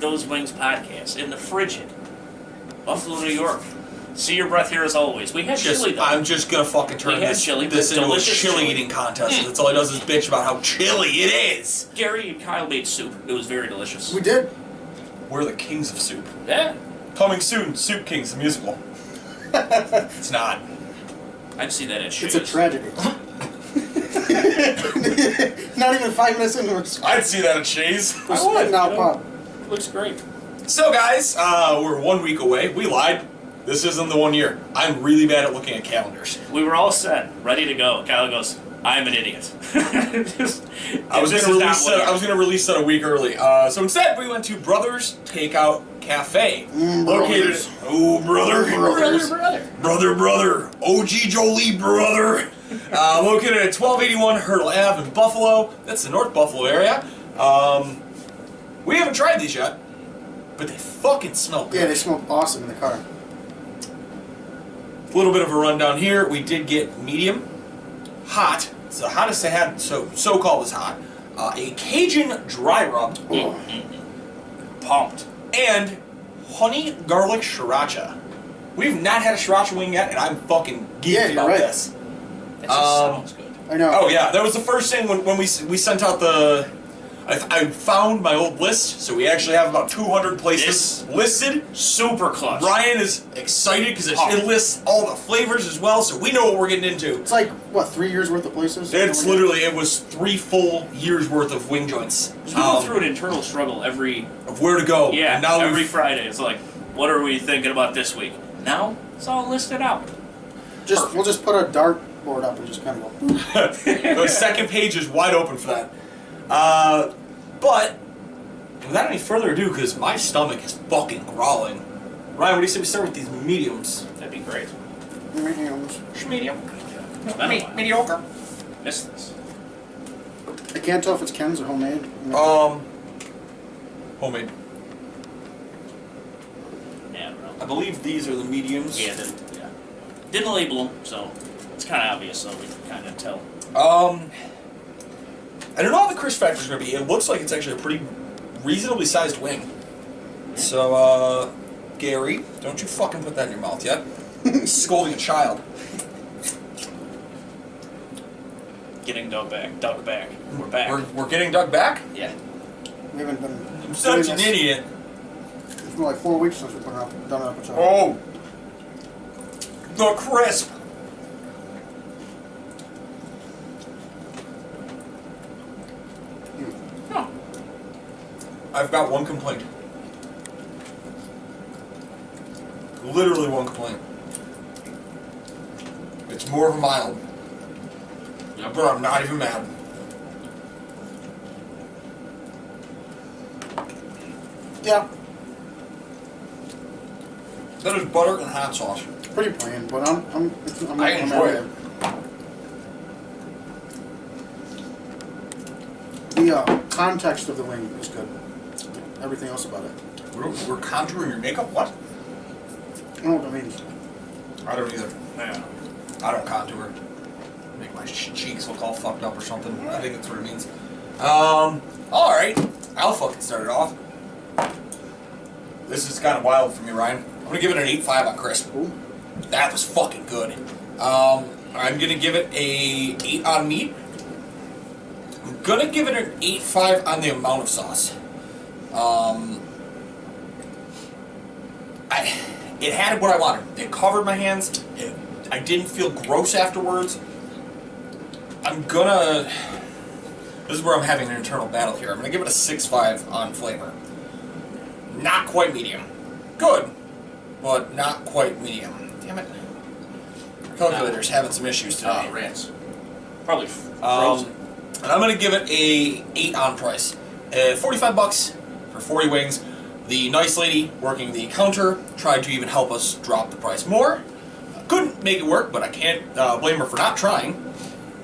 Those Wings podcast in the frigid Buffalo, New York. See your breath here as always. We had chili though. I'm just gonna fucking turn this into a chili eating contest. That's all he does is bitch about how chilly it is. Gary and Kyle made soup. It was very delicious. We did. We're the kings of soup. Yeah. Coming soon, Soup Kings, the musical. It's not. I'd see that at shows. It's a tragedy. Not even 5 minutes into it. I'd see that at Shays. I would. Now pop. Looks great. So guys, we're 1 week away. We lied. This isn't the 1 year. I'm really bad at looking at calendars. We were all set, ready to go. Kyle goes, I'm an idiot. I was gonna release that a week early. So instead, we went to Brothers Café, located. Oh, brother, OG Jolie, brother. Located at 1281 Hertel Ave in Buffalo. That's the North Buffalo area. We haven't tried these yet, but they fucking smell good. Yeah, they smell awesome in the car. A little bit of a rundown here. We did get medium, hot. It's the hottest they had, so-called is hot. A Cajun dry rub. Pumped. And honey garlic Sriracha. We've not had a Sriracha wing yet, and I'm fucking geeked about this. It just sounds good. I know. Oh yeah, that was the first thing when we sent out the... I found my old list, so we actually have about 200 places listed. Super clutch. Ryan is excited because it lists all the flavors as well, so we know what we're getting into. It's like, what, 3 years worth of places? It's literally, it was 3 full years worth of wing joints. We go through an internal struggle of where to go. Yeah, and now every Friday. It's like, what are we thinking about this week? Now, it's all listed out. We'll just put a dartboard up and just kind of go. The second page is wide open for that. But, without any further ado, because my stomach is fucking growling. Ryan, what do you say we start with these mediums? That'd be great. Mediums. Medium. Mediocre. Miss this. I can't tell if it's Ken's or homemade. Homemade. Yeah, I don't know. I believe these are the mediums. Yeah, didn't label them, so it's kind of obvious, so we can kind of tell. I don't know how the crisp factor is going to be. It looks like it's actually a pretty reasonably sized wing. So, Gary, don't you fucking put that in your mouth yet. Scolding a child. Getting dug back. We're back. We're getting dug back? Yeah. We haven't been... I'm such an idiot. It's been like 4 weeks since we've done an episode. Oh! The crisp! Huh. I've got one complaint. Literally one complaint. It's more of a mild. Yep. But I'm not even mad. Yeah. That is butter and hot sauce. Pretty plain, but I'm I enjoy it. The context of the wing is good. Everything else about it. We're contouring your makeup? What? I don't know what that means. I don't either. Yeah. I don't contour. Make my cheeks look all fucked up or something. I think that's what it means. Alright. I'll fucking start it off. This is kind of wild for me, Ryan. I'm gonna give it an 8.5 on crisp. Ooh. That was fucking good. I'm gonna give it a 8 on meat. I'm gonna give it an 8.5 on the amount of sauce. It had what I wanted. It covered my hands. I didn't feel gross afterwards. This is where I'm having an internal battle here. I'm gonna give it a 6.5 on flavor. Not quite medium. Good, but not quite medium. Damn it. Calculator's having some issues today. Rants. Probably frozen. And I'm gonna give it a 8 on price. $45 for 40 wings. The nice lady working the counter tried to even help us drop the price more. Couldn't make it work, but I can't blame her for not trying.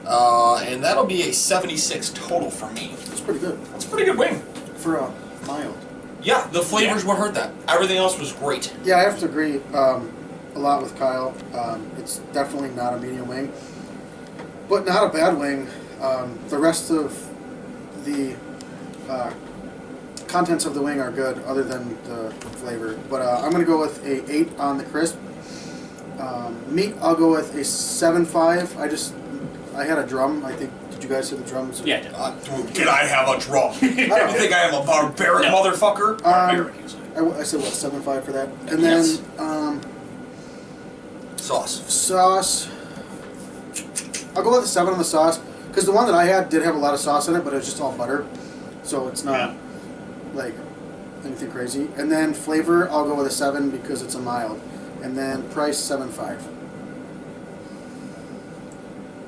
And that'll be a 76 total for me. It's pretty good. That's a pretty good wing. For a mild. Yeah, the flavors would hurt that. Everything else was great. Yeah, I have to agree a lot with Kyle. It's definitely not a medium wing. But not a bad wing. The rest of the contents of the wing are good, other than the flavor. But I'm gonna go with a 8 on the crisp. Meat, I'll go with a 7.5. I had a drum. I think. Did you guys hear the drums? Yeah, I did. Dude, did I have a drum? You don't think I am a barbaric No. motherfucker? Barbaric, you say. I said what, 7.5 for that, and Yes. then Sauce. sauce. I'll go with a 7 on the sauce because the one that I had did have a lot of sauce in it, but it was just all butter, so it's not like anything crazy. And then flavor, I'll go with a 7 because it's a mild, and then price 7.5.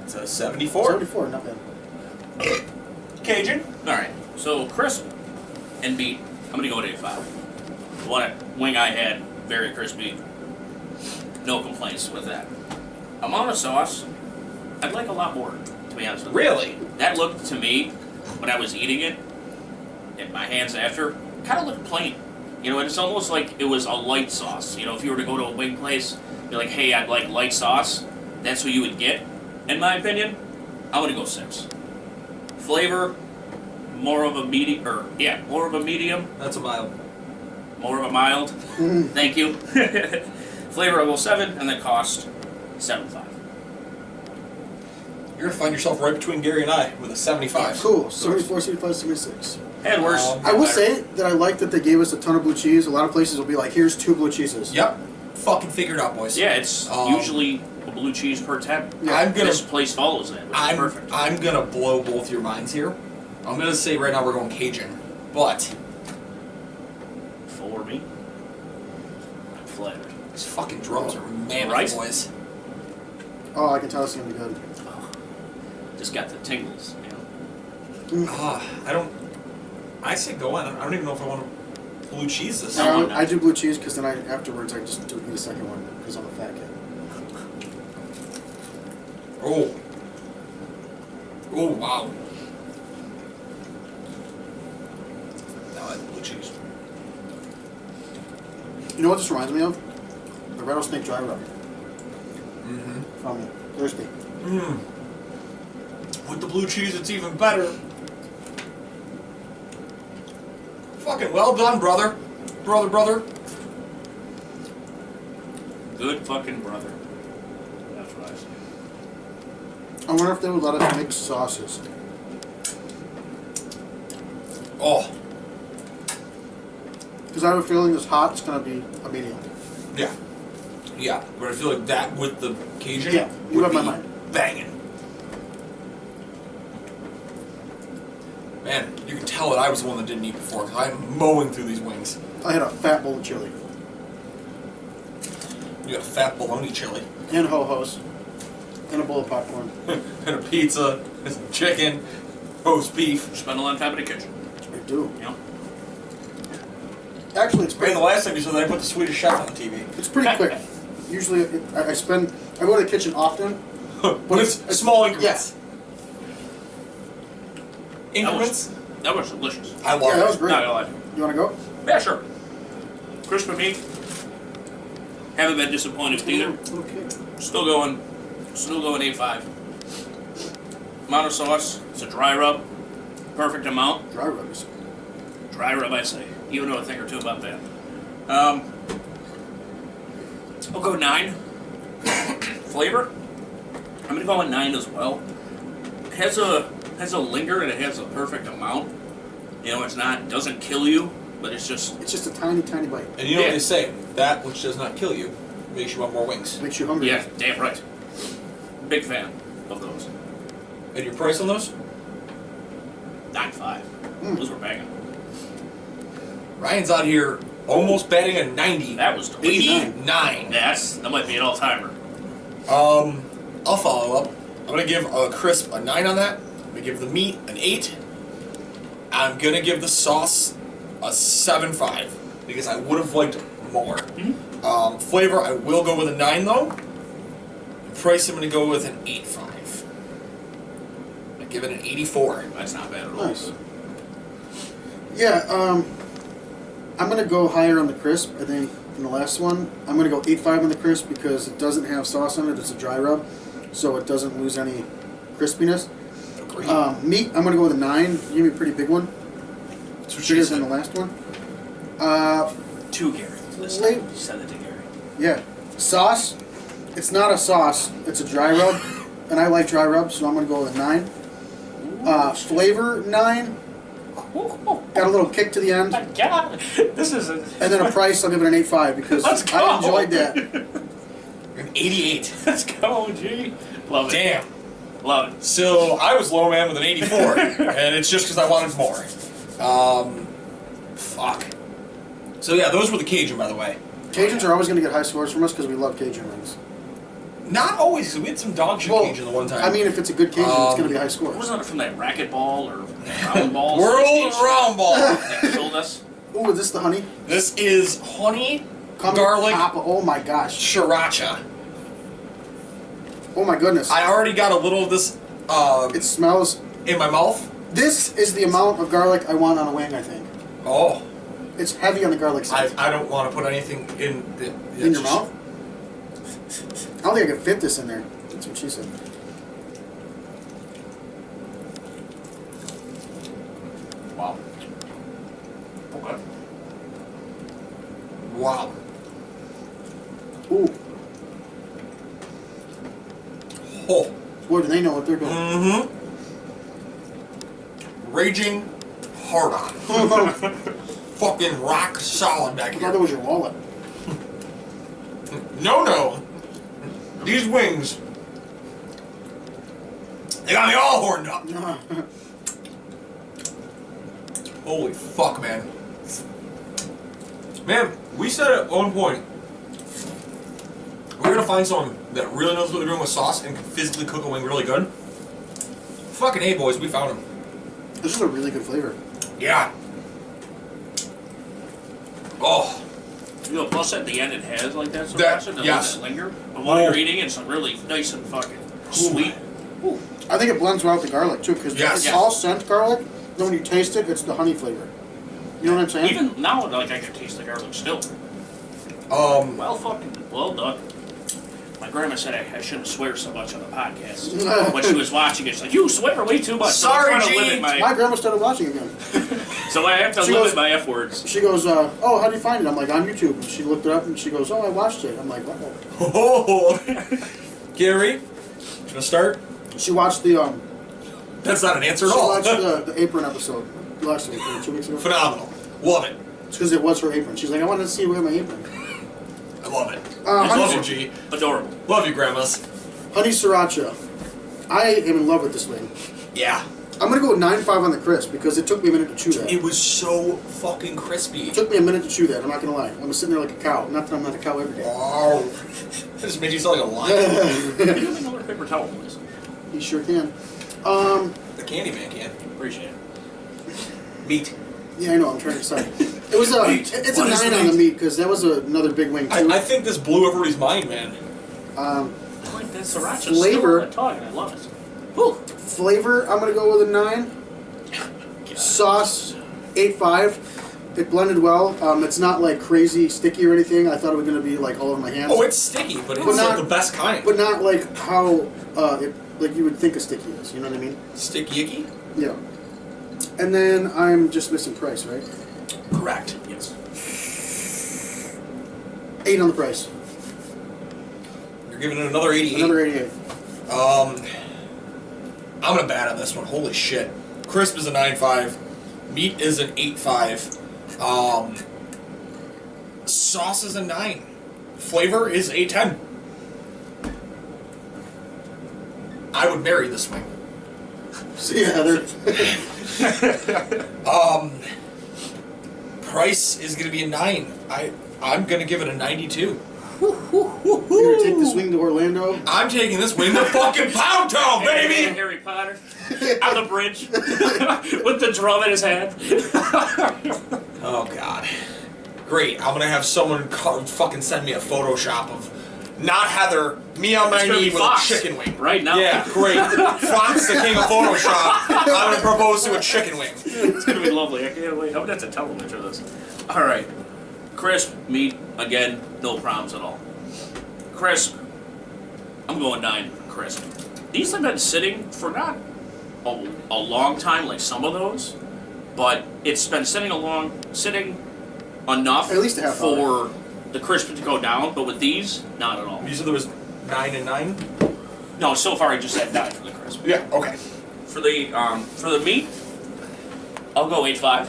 It's a 74. 74, not bad. Cajun. All right. So crisp and meat. I'm gonna go with 8.5. The wing I had, very crispy. No complaints with that. Amount of sauce, I'd like a lot more, to be honest with you. Really? That looked to me, when I was eating it, and my hands after, kind of looked plain. You know, it's almost like it was a light sauce. You know, if you were to go to a wing place, you're like, hey, I'd like light sauce. That's what you would get. In my opinion, I'm gonna go 6. Flavor, more of a medium, more of a medium, That's a mild. more of a mild. Thank you. Flavor, I'll go 7, and then cost 7.5. You're gonna find yourself right between Gary and I with a 75. Cool. 74, 75, 76. And worse. I will say that I like that they gave us a ton of blue cheese. A lot of places will be like, here's 2 blue cheeses. Yep. Fucking figured out, boys. Yeah, it's usually a blue cheese per 10. I'm gonna. This place follows that, which is perfect. I'm gonna blow both your minds here. I'm gonna say right now we're going Cajun, but For me, I'm flattered. these fucking drums are mammoth, Right? boys. Oh, I can tell it's gonna be good. Just got the tingles, you know. I say go on. I don't even know if I want to blue cheese this. No. I do blue cheese because then afterwards I just do eat a second one because I'm a fat kid. Oh. Oh wow. Now I like blue cheese. You know what this reminds me of? The rattlesnake dry rub Mm-hmm. from Thirsty. Mmm. With the blue cheese, it's even better. Fucking well done, brother. Brother. Good fucking brother. That's what I say. I wonder if they would let us mix sauces. Oh. Because I have a feeling this hot's gonna be a medium. Yeah. Yeah. But I feel like that with the Cajun Yeah, you would have my be mind. banging. Man, you can tell that I was the one that didn't eat before because I'm mowing through these wings. I had a fat bowl of chili You got a fat bologna chili. and ho-hos and a bowl of popcorn. And a pizza, and some chicken, roast beef. Spend a lot of time in the kitchen, I do. you know. Actually, it's And pretty. the last time you said that I put the Swedish Chef on TV. It's pretty quick. Usually, I go to the kitchen often. But it's small increments. Increments? That was delicious. I love Yeah, that it. was great. Not gonna lie. You want to go? Yeah, sure. Crispy meat. Haven't been disappointed with either. Okay. Still going 8.5. Amount of sauce. It's a dry rub. Perfect amount. Dry rubs. Dry rub, I say. You know a thing or two about that. I'll go 9. Flavor. I'm gonna go a 9 as well. It has a linger and it has a perfect amount. You know, it doesn't kill you, but it's just It's just a tiny, tiny bite. And you know Yeah. what they say? That which does not kill you makes you want more wings. Makes you hungry. yeah, damn right. Big fan of those. And your price on those? 9.5. Those were banging. Ryan's out here almost batting a 90. That was delicious. 89. That might be an all-timer. I'll follow up. I'm gonna give a crisp a 9 on that. I'm gonna give the meat an 8. I'm gonna give the sauce a 7.5 because I would have liked more. Flavor, I will go with a 9 though. Price, I'm gonna go with an 8.5. I give it an 84. That's not bad at all. Nice. Yeah, I'm going to go higher on the crisp, I think, than the last one. I'm going to go 8.5 on the crisp because it doesn't have sauce on it. It's a dry rub, so it doesn't lose any crispiness. Agreed. Meat, I'm going to go with a 9. You gave me a pretty big one. That's what she Bigger said. than the last one. To Gary. This Wait. time. Send it to Gary. Yeah. Sauce. It's not a sauce. It's a dry rub, and I like dry rub, so I'm gonna go with a 9. Flavor 9. Got a little kick to the end. My God, this is a. And then a price, I'll give it an 8.5 because Let's go. I enjoyed that. An 88. Let's go, G. Love it. Damn. Love it. So I was low man with an 84, and it's just because I wanted more. Fuck. So yeah, those were the Cajun, by the way. Cajuns are always going to get high scores from us because we love Cajun wings. Not always, because we had some dog shit Cajun the one time. I mean, if it's a good Cajun, it's going to be high scores. Wasn't it from that racquetball or round ball? World Round Ball. That killed us. Ooh, is this the honey? This is honey, Come garlic, top. Oh my gosh. sriracha. Oh my goodness. I already got a little of this It smells. in my mouth. This is the amount of garlic I want on a wing, I think. Oh, It's heavy on the garlic side. I don't want to put anything in In your mouth? I don't think I could fit this in there. That's what she said. Wow. Okay. Wow. Ooh. Oh. Boy, do they know what they're doing. Mm-hmm. Raging hard on. Fucking rock solid back I thought here. that was your wallet. No. These wings, they got me all horned up. Holy fuck, man. Man, we said at one point, we're gonna find someone that really knows what they're doing with sauce and can physically cook a wing really good. Fucking A, boys, we found him. This is a really good flavor. Yeah. Oh. You know, plus at the end it has like that That- sriracha that yes. doesn't linger. But while you're eating, it's really nice and fucking sweet. Ooh. I think it blends well with the garlic too, because Yes. it's Yes. all scent garlic. Then when you taste it, it's the honey flavor. You know what I'm saying? Even now, like I can taste the garlic still. Well, done. My grandma said I shouldn't swear so much on the podcast. When she was watching it, she's like, "You swear way too much." Sorry, so I'm trying to Gene. limit My grandma started watching again. So I have to She limit goes- my F words. She goes, "Oh, how do you find it?" I'm like, "On YouTube." And she looked it up and she goes, "Oh, I watched it." I'm like, "Oh." Oh. Gary, should I start? She watched the That's not an answer she at all. watched the apron episode last week or 2 weeks ago. Phenomenal. Love it. It's because it was her apron. She's like, "I wanted to see where my apron." I love it. It's Love you, awesome. G. Adorable. Love you, grandmas. Honey sriracha. I am in love with this wing. Yeah. I'm gonna go with 9.5 on the crisp because it took me a minute to chew that. It was so fucking crispy. It took me a minute to chew that. I'm not gonna lie. I was sitting there like a cow. Not that I'm not a cow every day. Wow. That just made you sound like a lion. Can you give me another paper towel, please? You sure can. The Candyman can. Appreciate it. Meat. Yeah, I know. I'm trying to decide. It was a. Meat. It's What a is 9 on meat? the meat because that was another big wing too. I think this blew everybody's mind, man. I like that sriracha Flavor. still on the tongue, and I love it. Whew. Flavor, I'm gonna go with a 9. Sauce, 8.5. It blended well. It's not like crazy sticky or anything. I thought it was gonna be like all over my hands. Oh, it's sticky, but it's But not- the best kind. But not like how like you would think a sticky is. You know what I mean? Sticky icky? Yeah. And then I'm just missing price, right? Correct. Yes. 8 on the price. You're giving it another 88. Another 88. I'm gonna bat on this one. Holy shit. Crisp is a 9.5. Meat is an 8.5. Sauce is a 9. Flavor is a 10. I would marry this wing. See ya, Heather. Price is gonna be a 9. I'm gonna give it a 92. You're gonna take this wing to Orlando. I'm taking this wing to fucking Pound Town, baby! Harry Potter on the bridge with the drum in his hand. Oh god. Great. I'm gonna have someone fucking send me a Photoshop of not Heather, me on my It's gonna knee be with Fox a chicken wing. right now. Yeah, great. Fox, the king of Photoshop. I'm gonna propose to a chicken wing. It's gonna be lovely. I can't wait. I'm gonna have to tell him picture of this. All right, crisp meat again, no problems at all. Crisp. I'm going 9 for crisp. These have been sitting for not a long time, like some of those, but it's been sitting enough At least a half for the crisp to go down. But with these, not at all. You said there was 9 and 9. No, so far I just had 9 for the crisp. Yeah. Okay. For the meat, I'll go 8.5.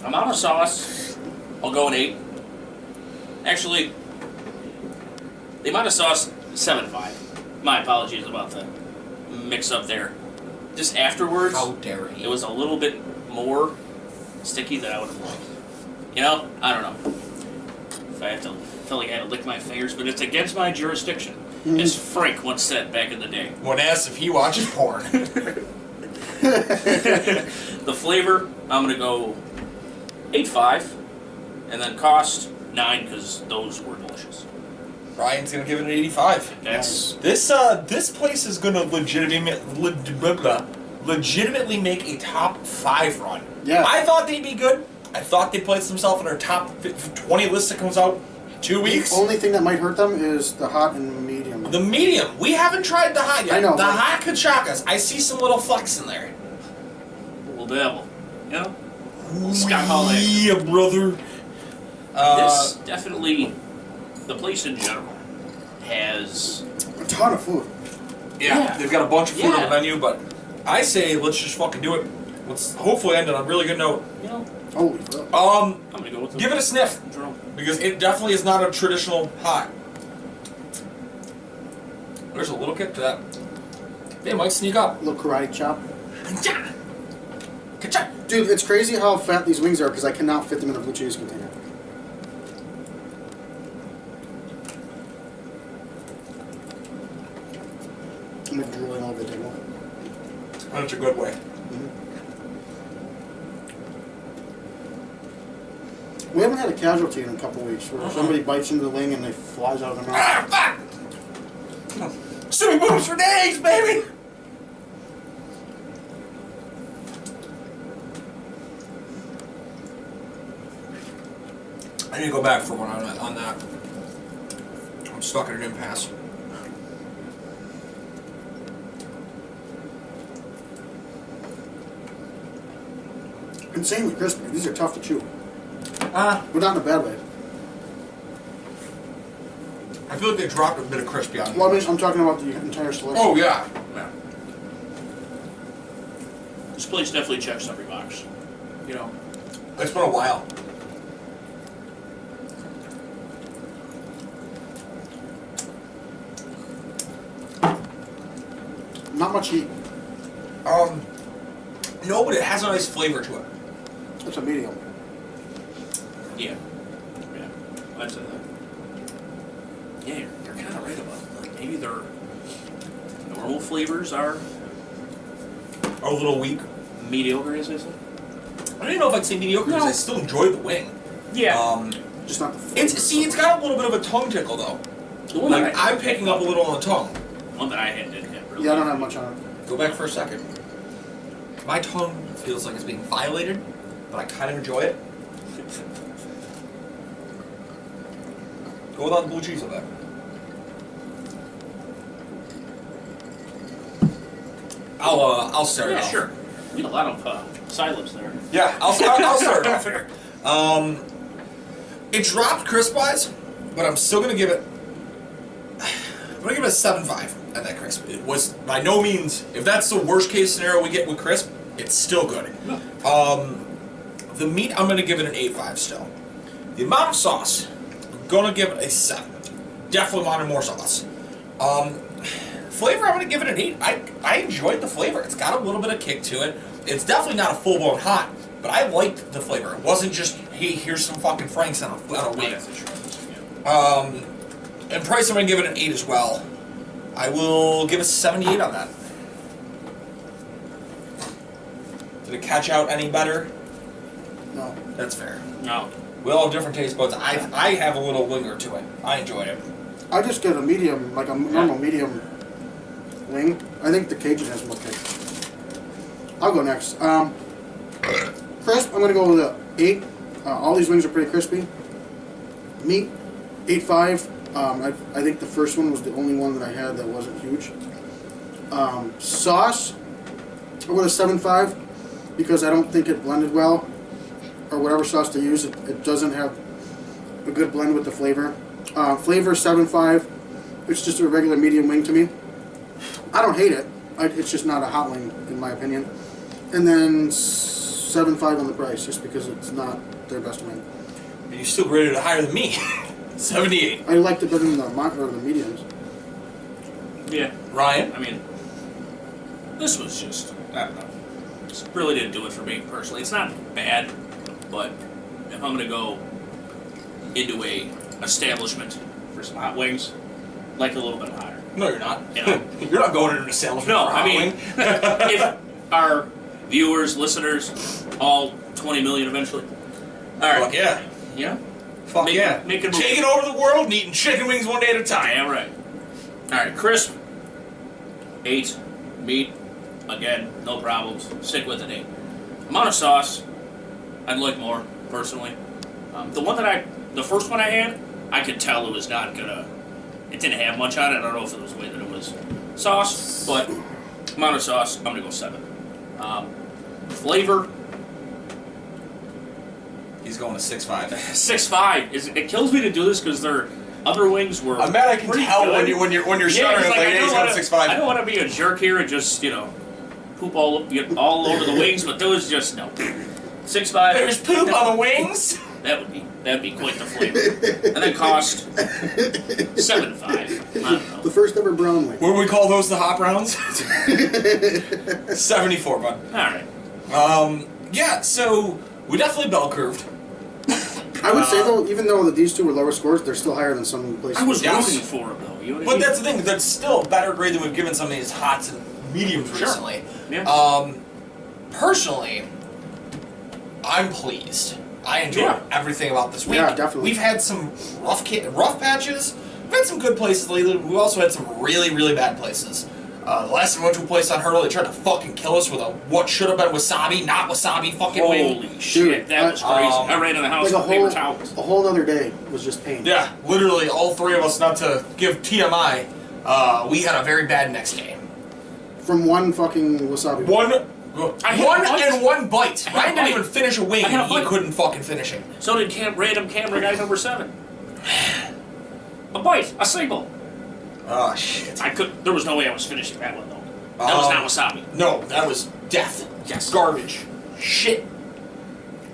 Amount of sauce, I'll go an 8. Actually, the amount of sauce, 7.5. My apologies about the mix up there. Just afterwards, How dare he? it was a little bit more sticky than I would have liked. You know, I don't know. If I felt like I had to lick my fingers, but it's against my jurisdiction, as Frank once said back in the day. When asked if he watches porn. The flavor, I'm gonna go 8.5, and then cost 9 because those were delicious. Ryan's gonna give it an 85. That's This place is gonna legitimately make a top 5 run. Yeah. I thought they'd be good. I thought they'd place themselves in our top 20 list that comes out in 2 weeks. The only thing that might hurt them is the hot and medium. The medium. We haven't tried the hot yet. I know, The but- hot could shock us. I see some little flecks in there. a little dabble. You know? Scott Hall there. Yeah, brother. This definitely, the place in general, has A ton of food. Yeah, they've got a bunch of food on the Yeah. menu, but I say let's just fucking do it. Let's hopefully end on a really good note. you know, Holy fuck. I'm gonna go with the Give it a sniff, Jerome. because it definitely is not a traditional hot. There's a little kick to that. They might sneak up. A little karate chop. Ka-cha! Dude, it's crazy how fat these wings are because I cannot fit them in a blue cheese container. I'm like drooling all over the table. That's a good way. We haven't had a casualty in a couple weeks where somebody bites into the wing and they flies out of their mouth. Ah, fuck! Suey boobs for days, baby! I need to go back for one on that. I'm stuck at an impasse. Insanely crispy. These are tough to chew. Ah. But not in a bad way. I feel like they dropped a bit of crispy on me. Well, I mean, I'm talking about the entire selection. Oh, yeah. Yeah. This place definitely checks every box. You know, It's been a while. Not much heat. No, but it has a nice flavor to it. It's a medium. yeah, that's a. Yeah, you're kind of right about it. Like maybe their normal flavors are A little weak. mediocre, as I said. I don't even know if I'd say mediocre because No. I still enjoy the wing. Yeah. Just not the flavor. It's got a little bit of a tongue tickle though. The one Like that I, I'm picking up a little on the tongue. one that I had didn't have really. Yeah, I don't have much on it. Go back for a second. My tongue feels like it's being violated, but I kind of enjoy it. Go without the blue cheese on that. I'll start it Yeah, off. sure. We had a lot of side lips there. Yeah, I'll start it off. It dropped crisp-wise, but I'm still gonna give it. I'm gonna give it a 7.5 at that crisp. It was by no means. If that's the worst case scenario we get with crisp, it's still good. The meat, I'm gonna give it an 8.5 still. The amount of sauce, I'm gonna give it a 7. Definitely wanted more sauce. Flavor, I'm gonna give it an 8. I enjoyed the flavor. It's got a little bit of kick to it. It's definitely not a full-blown hot, but I liked the flavor. It wasn't just, hey, here's some fucking Franks on a wing. And price, I'm gonna give it an 8 as well. I will give a 78 on that. Did it catch out any better? No. That's fair. No. We all have different taste buds. I have a little linger to it. I enjoyed it. I just get a medium, like a normal medium wing. I think the Cajun has more kick. I'll go next. Crisp, I'm going to go with a 8. All these wings are pretty crispy. Meat, 8.5. I think the first one was the only one that I had that wasn't huge. Sauce, I go with a 7.5. because I don't think it blended well, or whatever sauce they use. It doesn't have a good blend with the flavor. Flavor 7.5. It's just a regular medium wing to me. I don't hate it. It's just not a hot wing in my opinion. And then 7.5 on the price, just because it's not their best wing. But you still rated it higher than me. 78. I liked it better than the mediums. Yeah. Ryan? I mean, this was just, I don't know. This really didn't do it for me personally. It's not bad, but if I'm going to go into a establishment for some hot wings, I'd like a little bit higher. No, you're not. You know? You're not going into an establishment No, for a hot I mean, wing. if our viewers, listeners, all 20 million eventually. All right. Fuck yeah. Yeah? Fuck yeah. Make it move. Taking over the world and eating chicken wings one day at a time. Damn right. All right, crisp. 8. Meat. Again, no problems. Stick with an 8. Amount of sauce. I'd like more, personally. The first one I had, I could tell it was not gonna. It didn't have much on it. I don't know if it was the way that it was sauce, but amount of sauce, I'm gonna go 7. Flavor. He's going to 6.5. 6.5. It kills me to do this because their other wings were. I'm mad I can pretty tell good. when you're Yeah, shuddering. it's Like, I hey, he's don't going to wanna- 6.5. I don't want to be a jerk here and just poop all over the wings, but those just no. 6.5. There's poop on the wings. That'd be quite the flavor. And then cost 7.5. I don't know. The first ever brown wing. What do we call those? The hot browns. 74, bud. All right. Yeah. So we definitely bell curved. I would say though, even though these two were lower scores, they're still higher than some places. I was Yes. rooting for them though. You know what I But mean? that's the thing. That's still a better grade than we've given some of these hots and mediums Sure. recently. Yeah. Personally, I'm pleased. I enjoyed everything about this week. Yeah, definitely. We've had some rough patches. We've had some good places lately. We've also had some really, really bad places. The last time we went to a place on Hertel, they tried to fucking kill us with a what should have been wasabi, not wasabi fucking wing. Holy shit, that was crazy. I ran in the house Like with paper towels. a whole other day was just pain. Yeah, literally all three of us, not to give TMI, we had a very bad next day. From one fucking wasabi. One had a bite. and one bite. I had Ryan a didn't bite. even finish a wing I had a and he bite. couldn't fucking finish it. So did random camera guy number 7. A bite, a single. Oh shit. There was no way I was finishing that one though. That was not wasabi. No, that was death. Yes. Garbage. Shit.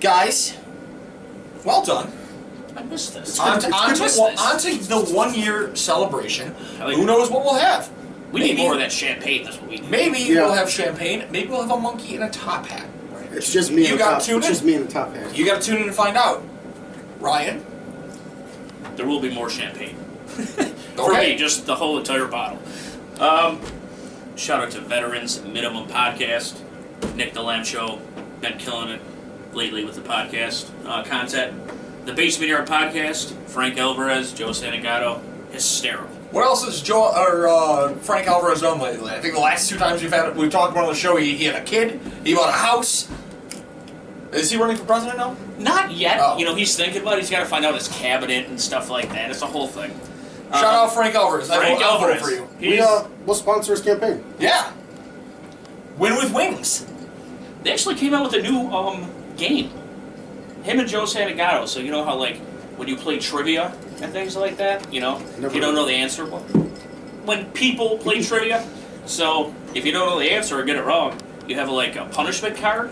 Guys, well done. I missed this. On to I missed this. the 1 year celebration. I like Who it. knows what we'll have? We need more of that champagne this week. Maybe Yeah. we'll have champagne. Maybe we'll have a monkey in a top hat. It's just me. You in got the top. tune It's in? just me in the top hat. You got to tune in to find out. Ryan. There will be more champagne. For Okay. me, just the whole entire bottle. Shout out to Veterans Minimum Podcast. Nick the Lamb Show. Been killing it lately with the podcast content. The Basement Yard Podcast. Frank Alvarez, Joe Santagato. Hysterical. What else has Frank Alvarez done lately? I think the last 2 times we've talked about on the show, he had a kid, he bought a house. Is he running for president now? Not yet. Oh. You know, he's thinking about it. He's got to find out his cabinet and stuff like that. It's a whole thing. Shout out Frank Alvarez. Frank I'll vote Alvarez. for you. We'll sponsor his campaign. Yeah. Win with wings. They actually came out with a new game. Him and Joe Santagato. So you know how like when you play trivia and things like that, you know, if you don't know the answer, when people play trivia, so if you don't know the answer or get it wrong, you have like a punishment card,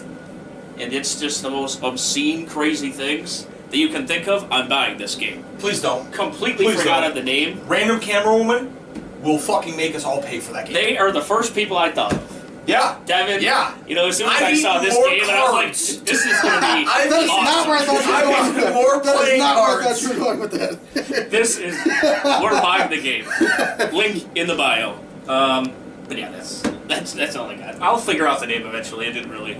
and it's just the most obscene, crazy things that you can think of. I'm buying this game. Please don't. Completely Please forgot don't. of the name. Random camera woman will fucking make us all pay for that game. They are the first people I thought of. Yeah. Devin, Yeah. you know, as soon as I I saw need this more game, and I was like, cards. this is going to be I That is need- not where I thought you were going with that. More That is playing not where I cards. thought you were going with that. This is, we're buying the game. Link in the bio. But yeah, that's all I got. I'll figure out the name eventually. It didn't really,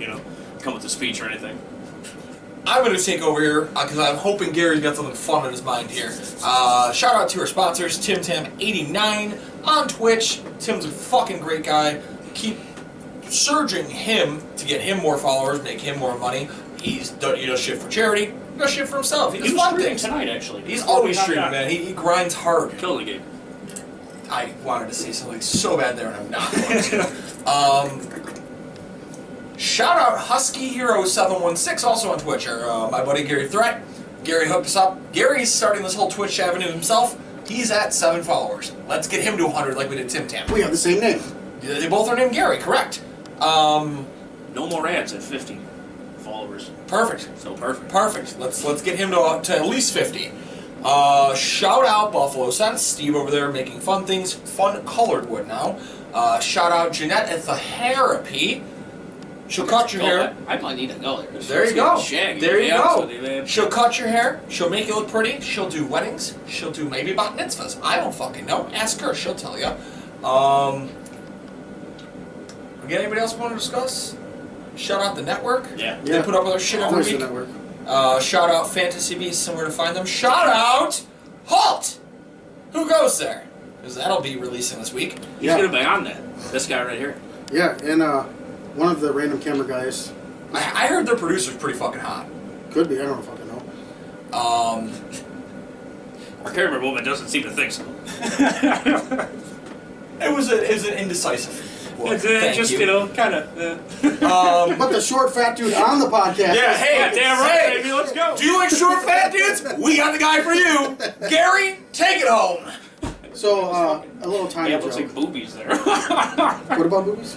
come with a speech or anything. I'm going to take over here because I'm hoping Gary's got something fun in his mind here. Shout out to our sponsors, TimTam89 on Twitch. Tim's a fucking great guy. Keep surging him to get him more followers, make him more money. He does shit for charity. He does shit for himself. He does He was fun streaming things. tonight, actually. He's Before we always hopped streaming, on. man. He grinds hard. Killing the game. I wanted to say something so bad there, and I'm not going to. Shout out Husky Hero 716, also on Twitch. Or, my buddy Gary Threat. Gary hooked us up. Gary's starting this whole Twitch avenue himself. He's at 7 followers. Let's get him to 100 like we did Tim Tam. We have the same name. They both are named Gary, correct. No more ads at 50 followers. Perfect. So perfect. Perfect. Let's get him to at least 50. Shout out Buffalo Sense, Steve over there making fun things, fun colored wood now. Shout out Jeanette at the Therapy. She'll cut your hair. I might need to go there. There you go. Shaggy, There you go. man. She'll cut your hair. She'll make you look pretty. She'll do weddings. She'll do maybe bat mitzvahs. I don't fucking know. Ask her. She'll tell you. Again, anybody else want to discuss? Shout out the network. Yeah. They put up with our shit every Always the week. network. Shout out Fantasy Beasts, somewhere to find them. Shout out Halt! Who goes there? Because that'll be releasing this week. He's gonna be on that. This guy right here. Yeah, and one of the random camera guys. I heard their producer's pretty fucking hot. Could be, I don't fucking know. Our camerawoman doesn't seem to think so. It was an indecisive. Well, thank just, you. kind of. But the short fat dude on the podcast. Yeah, hey, Yeah, damn right, hey, baby, let's go. Do you like short fat dudes? We got the guy for you. Gary, take it home. So, a little tiny Yeah, it joke. looks like boobies there. What about boobies?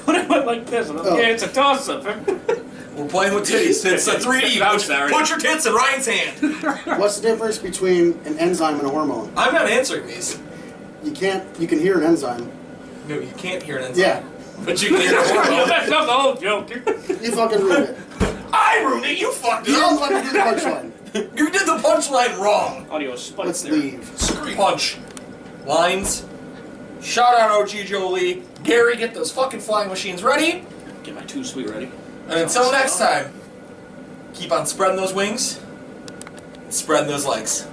What if I like this? Okay, it's a toss-up. We're playing with titties. It's a 3D. I'm sorry. Put your tits in Ryan's hand. What's the difference between an enzyme and a hormone? I'm not answering these. You can hear an enzyme. No, you can't hear an enzyme. Yeah. But you can hear a hormone. That's not the whole joke. You fucking ruined it. I ruined it. You fucked it You don't up. let me do the punchline. You did the punchline wrong. Audio spikes Let's there. leave. Screw punch. Lines. Shout out OG Jolie. Gary, get those fucking flying machines ready. Get my too sweet ready. And until next time, keep on spreading those wings and spreading those legs.